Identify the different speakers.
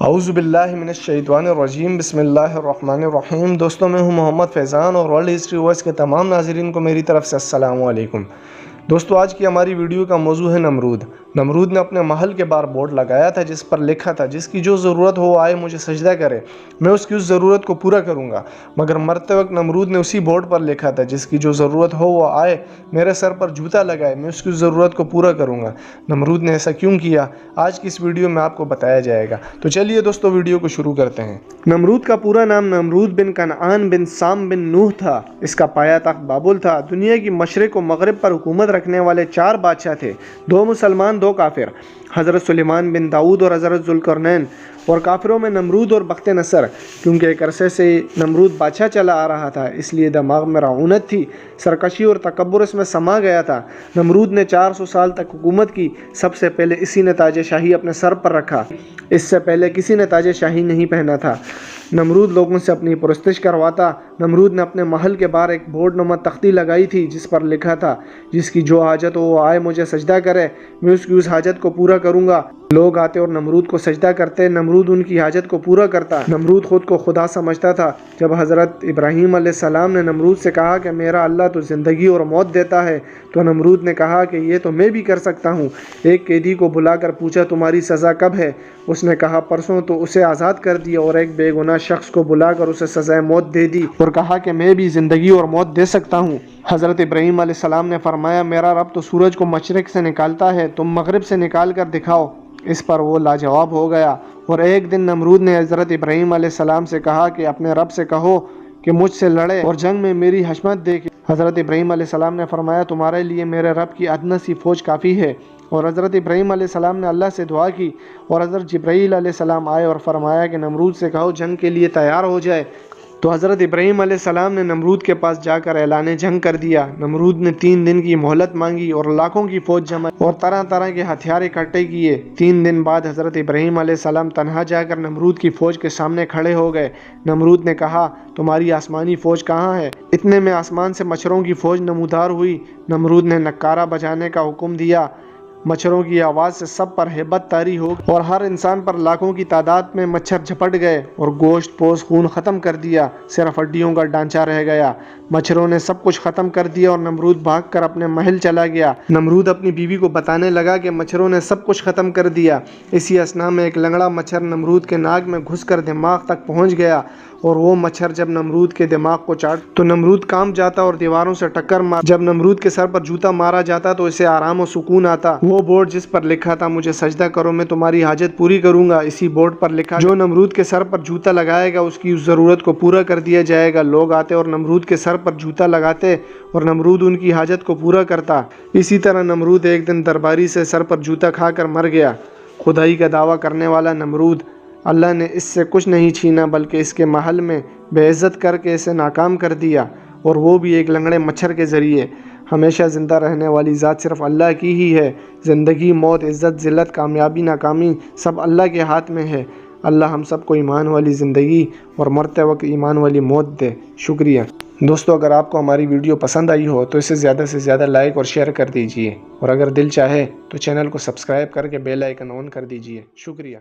Speaker 1: اعوذ باللہ من الشیطان الرجیم، بسم اللہ الرحمن الرحیم۔ دوستوں، میں ہوں محمد فیضان اور ورلڈ ہسٹری وائس کے تمام ناظرین کو میری طرف سے السلام علیکم۔ دوستو، آج کی ہماری ویڈیو کا موضوع ہے نمرود۔ نمرود نے اپنے محل کے باہر بورڈ لگایا تھا جس پر لکھا تھا، جس کی جو ضرورت ہو وہ آئے مجھے سجدہ کرے، میں اس کی اس ضرورت کو پورا کروں گا۔ مگر مرتے وقت نمرود نے اسی بورڈ پر لکھا تھا، جس کی جو ضرورت ہو وہ آئے میرے سر پر جوتا لگائے، میں اس کی ضرورت کو پورا کروں گا۔ نمرود نے ایسا کیوں کیا، آج کی اس ویڈیو میں آپ کو بتایا جائے گا۔ تو چلیے دوستو، ویڈیو کو شروع کرتے ہیں۔ نمرود کا پورا نام نمرود بن کنعان بن سام بن نوح تھا۔ اس کا پایا تخت بابل تھا۔ دنیا کی مشرق و مغرب پر حکومت رکھنے والے 4 بادشاہ تھے، 2 مسلمان 2 کافر، حضرت سلیمان بن داؤد اور حضرت ذوالقرنین۔ اور کافروں میں نمرود اور بخت نصر، کیونکہ ایک عرصے سے نمرود بادشاہ چلا آ رہا تھا، اس لیے دماغ میں رعونت تھی، سرکشی اور تکبر اس میں سما گیا تھا۔ نمرود نے 400 سال تک حکومت کی۔ سب سے پہلے اسی نے تاج شاہی اپنے سر پر رکھا، اس سے پہلے کسی نے تاج شاہی نہیں پہنا تھا۔ نمرود لوگوں سے اپنی پرستش کرواتا۔ نمرود نے اپنے محل کے باہر ایک بورڈ نما تختی لگائی تھی جس پر لکھا تھا، جس کی جو حاجت ہو وہ آئے مجھے سجدہ کرے، میں اس کی اس حاجت کو پورا کروں گا۔ لوگ آتے اور نمرود کو سجدہ کرتے، نمرود ان کی حاجت کو پورا کرتا۔ نمرود خود کو خدا سمجھتا تھا۔ جب حضرت ابراہیم علیہ السلام نے نمرود سے کہا کہ میرا اللہ تو زندگی اور موت دیتا ہے، تو نمرود نے کہا کہ یہ تو میں بھی کر سکتا ہوں۔ ایک قیدی کو بلا کر پوچھا تمہاری سزا کب ہے؟ اس نے کہا پرسوں، تو اسے آزاد کر دیا۔ اور ایک بے گناہ شخص کو بلا کر اسے سزائے موت دے دی اور کہا کہ میں بھی زندگی اور موت دے سکتا ہوں۔ حضرت ابراہیم علیہ السلام نے فرمایا میرا رب تو سورج کو مشرق سے نکالتا ہے، تم مغرب سے نکال کر دکھاؤ۔ اس پر وہ لاجواب ہو گیا۔ اور ایک دن نمرود نے حضرت ابراہیم علیہ السلام سے کہا کہ اپنے رب سے کہو کہ مجھ سے لڑے اور جنگ میں میری حشمت دیکھے۔ حضرت ابراہیم علیہ السلام نے فرمایا تمہارے لیے میرے رب کی ادنیٰ سی فوج کافی ہے۔ اور حضرت ابراہیم علیہ السلام نے اللہ سے دعا کی اور حضرت جبرائیل علیہ السلام آئے اور فرمایا کہ نمرود سے کہو جنگ کے لیے تیار ہو جائے۔ تو حضرت ابراہیم علیہ السلام نے نمرود کے پاس جا کر اعلان جنگ کر دیا۔ نمرود نے 3 دن کی مہلت مانگی اور لاکھوں کی فوج جمع اور طرح طرح کے ہتھیار اکٹھے کیے۔ 3 دن بعد حضرت ابراہیم علیہ السلام تنہا جا کر نمرود کی فوج کے سامنے کھڑے ہو گئے۔ نمرود نے کہا تمہاری آسمانی فوج کہاں ہے؟ اتنے میں آسمان سے مچھروں کی فوج نمودار ہوئی۔ نمرود نے نکارہ بجانے کا حکم دیا۔ مچھروں کی آواز سے سب پر ہیبت طاری ہو گئی اور ہر انسان پر لاکھوں کی تعداد میں مچھر جھپٹ گئے اور گوشت پوش خون ختم کر دیا، صرف ہڈیوں کا ڈھانچہ رہ گیا۔ مچھروں نے سب کچھ ختم کر دیا اور نمرود بھاگ کر اپنے محل چلا گیا۔ نمرود اپنی بیوی کو بتانے لگا کہ مچھروں نے سب کچھ ختم کر دیا۔ اسی اثناء میں ایک لنگڑا مچھر نمرود کے ناک میں گھس کر دماغ تک پہنچ گیا، اور وہ مچھر جب نمرود کے دماغ کو چاٹ تو نمرود کانپ جاتا اور دیواروں سے ٹکر مار۔ جب نمرود کے سر پر جوتا مارا جاتا تو اسے آرام و سکون آتا۔ وہ بورڈ جس پر لکھا تھا مجھے سجدہ کرو میں تمہاری حاجت پوری کروں گا، اسی بورڈ پر لکھا جو نمرود کے سر پر جوتا لگائے گا اس کی اس ضرورت کو پورا کر دیا جائے گا۔ لوگ آتے اور نمرود کے سر پر جوتا لگاتے اور نمرود ان کی حاجت کو پورا کرتا۔ اسی طرح نمرود ایک دن درباری سے سر پر جوتا کھا کر مر گیا۔ خدائی کا دعویٰ کرنے والا نمرود، اللہ نے اس سے کچھ نہیں چھینا بلکہ اس کے محل میں بے عزت کر کے اسے ناکام کر دیا، اور وہ بھی ایک لنگڑے مچھر کے ذریعے۔ ہمیشہ زندہ رہنے والی ذات صرف اللہ کی ہی ہے۔ زندگی، موت، عزت، ذلت، کامیابی، ناکامی سب اللہ کے ہاتھ میں ہے۔ اللہ ہم سب کو ایمان والی زندگی اور مرتے وقت ایمان والی موت دے۔ شکریہ دوستو، اگر آپ کو ہماری ویڈیو پسند آئی ہو تو اسے زیادہ سے زیادہ لائک اور شیئر کر دیجئے، اور اگر دل چاہے تو چینل کو سبسکرائب کر کے بیل آئیکن آن کر دیجئے۔ شکریہ۔